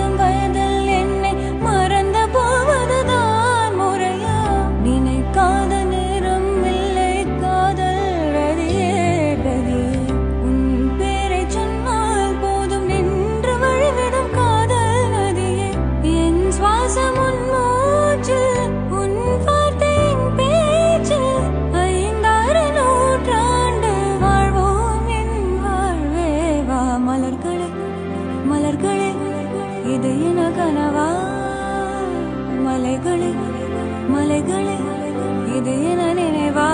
போதும் வயதில் என்னை மறந்து போவதுதான் முறையா? நினைக்காத நேரம் இல்லை காதல் ரதியே ரதியே. உன் பேரை சொன்னால் போதும் நின்று வழிவிடும் காதல் நதியே. என் சுவாசம் உன் மூச்சு, உன் வார்த்தையின் பேச்சு. 5-6 நூற்றாண்டு வாழ்வோம் என் வாழ்வே வா. மலர்களே மலர்களே இது என கனவா? மலைகளே மலைகளே இது என நினைவா?